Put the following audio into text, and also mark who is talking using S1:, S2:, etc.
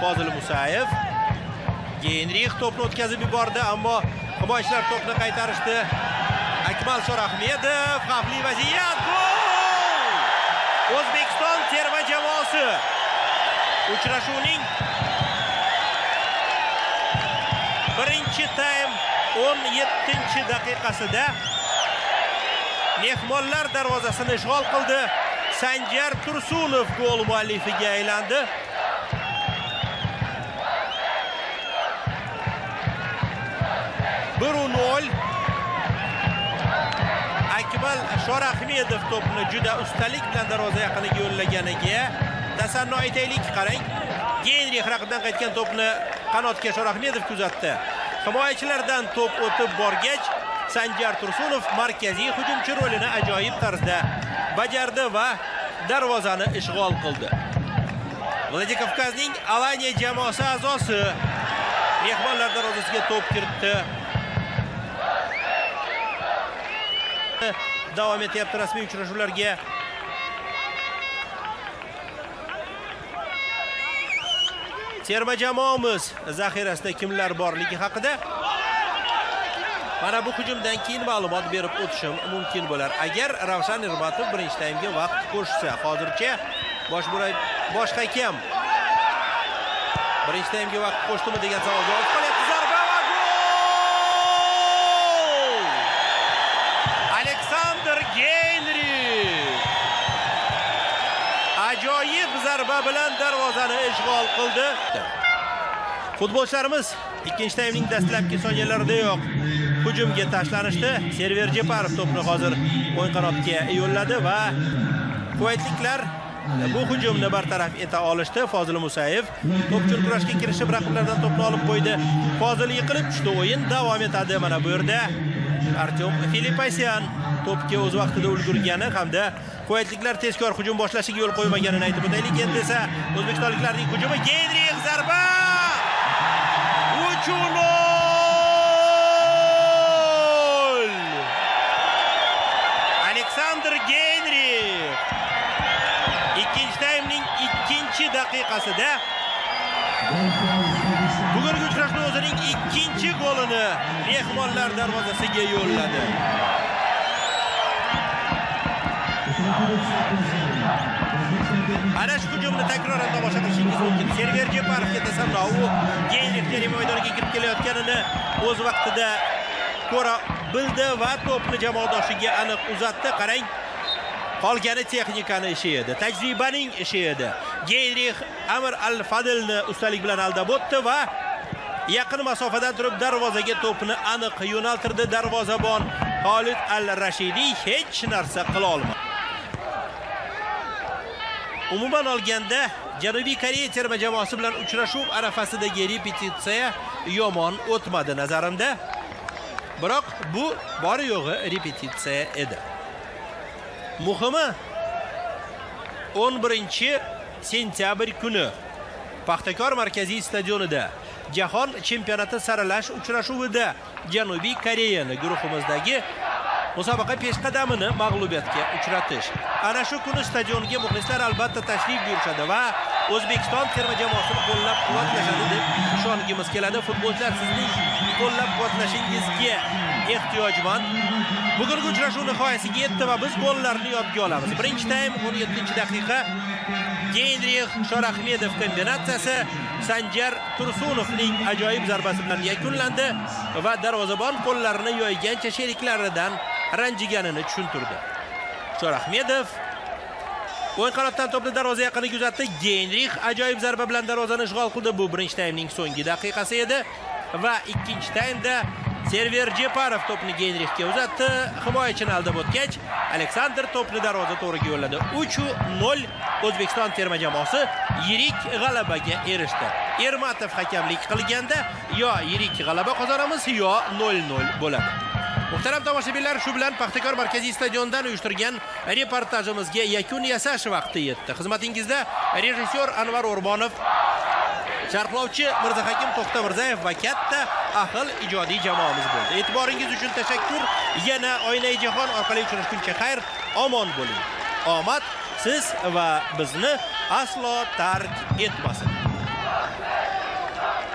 S1: Fozil Musayev. Geynrix to'pni o'tkazib yubordi, ammo himoyachilar to'pni qaytarishdi. Akmal Shorahmedov, xavfli vaziyat, gol! O'zbekiston terma jamoasi uchrashuvning birinchi taym 17-daqiqasida mehmonlar darvozasini ishg'ol qildi. Sanjar Tursunov gol muallifiga aylandi. Brunol Akmal Shorahmedov to'pni juda ustalik bilan darvoza yaqiniga yo'llaganiga tasanno aytaylik. Qarang, Geynrix raqibdan qaytgan to'pni qanotga Shorahmedov kuzatdi. Himoyachilardan to'p o'tib borgach, Sanjar Tursunov markaziy hujumchi rolini ajoyib tarzda bajardi va darvozani ishg'ol qildi. Vladikavkazning Alaniya jamoasi a'zosi mehmonlar darvozasiga to'p kiritdi. Davom etyapti rasmiy uchrashuvlarga. Terma jamoamiz zaxirasida kimlar borligi haqida mana bu hujumdan keyin ma'lumot berib o'tishim mumkin bo'lar. Agar Ravshan Ermatov birinchi taymga vaqt qo'shsa, hozircha bosh hakam birinchi taymga vaqt qo'shdimi degan savol javob qilyapti. Zarba va gol! Aleksandr Geynrix ajoyib zarba bilan darvozani ishg'ol qildi. Futbolchilarimiz ikkinchi taymning dastlabki soniyalaridayoq hujumga tashlanishdi. Server Jeparov to'pni hozir o'ng qanotga yo'lladi va kuvaytliklar bu hujumni bartaraf eta olishdi. Fozil Musayev to'pchil kurashga kirishib raqiblardan to'pni olib qo'ydi. Fozil yiqilib tushdi. O'yin davom etadi. Mana bu yerda Artyom Filipasyan to'pga o'z vaqtida ulgurgani hamda kuvaytliklar tezkor hujum boshlashiga yo'l qo'ymaganini aytib o'taylik. Endi esa o'zbekistonliklarning hujumi. Geynrix zarba! 3-0! Aleksandr Geynrix ikkinchi taymning 2-daqiqasida bugungi uchrashuvning o'zining ikkinchi golini mehmonlar darvozasiga yo'lladi. Ana shu hujumni takroran tomosha qilishingiz mumkin. Server Jeparovga tasanno, u Geynrix terma maydoniga kirib kelayotganini o'z vaqtida ko'ra bildi va to'pni jamoadoshiga aniq uzatdi. Qarang, qolgani texnikani ishi edi, tajribaning ishi edi. Geynrix Amir Al-Fadilni ustalik bilan aldab o'tdi va yaqin masofadan turib darvozaga to'pni aniq yo'naltirdi. Darvozabon Xolid Al-Rashidiy hech narsa qila olmadi. Umuman olganda Janubiy Koreya terma jamoasi bilan uchrashuv arafasidagi repetitsiya yomon o'tmadi nazarimda. Biroq bu bori yo'g'i repetitsiya edi. Muhimi 11-sentyabr kuni Paxtakor markaziy stadionida Jahon chempionati saralash uchrashuvida Janubiy Koreyani guruhimizdagi musobaqa peshqadamini mag'lubiyatga uchratish. Ana shu kuni stadionga muxlislar albatta tashrif buyurishadi va O'zbekiston terma jamoasini qo'llab-quvvatlashadi deb ishongimiz keladi. Futbolchilar sizning qo'llab-quvvatlashingizga ehtiyojmand. Bugungi uchrashuv nihoyasiga yetdi va biz gollarni yodga olamiz. Birinchi taym 17-daqiqa Geynrix Shorahmedov kombinatsiyasi Sanjar Tursunovning ajoyib zarbasi bilan yakunlandi va darvozabon qo'llarini yoygancha sheriklaridan ranjiganini tushuntirdi. Shorahmedov o'ng qanotdan to'pni darvoza yaqiniga uzatdi. Geynrix ajoyib zarba bilan darvozani ishg'ol qildi. Bu birinchi taymning so'nggi daqiqasi edi va ikkinchi taymda Server Jeparov to'pni Geynrixga uzatdi. Himoyachini aldab o'tgach, Aleksandr to'pni darvoza to'riga yo'lladi. 3-0 O'zbekiston terma jamoasi yirik g'alabaga erishdi. Ermatov hakamlik qilganda yo yirik g'alaba qozonamiz yo 0-0 bo'ladi. Muhtaram tomoshabinlar, shu bilan Paxtakor markaziy stadionidan uyushtirgan reportajimizga yakun yasash vaqti yetdi. Xizmatingizda rejissyor Anvar O'rmonov, sharhlovchi Mirzahakim To'xtamirzayev va katta ahil ijodiy jamoamiz bo'ldi. E'tiboringiz uchun tashakkur. Yana Oynai jahon orqali uchrashguncha xayr, omon bo'ling. Omad siz va bizni aslo tark etmasin.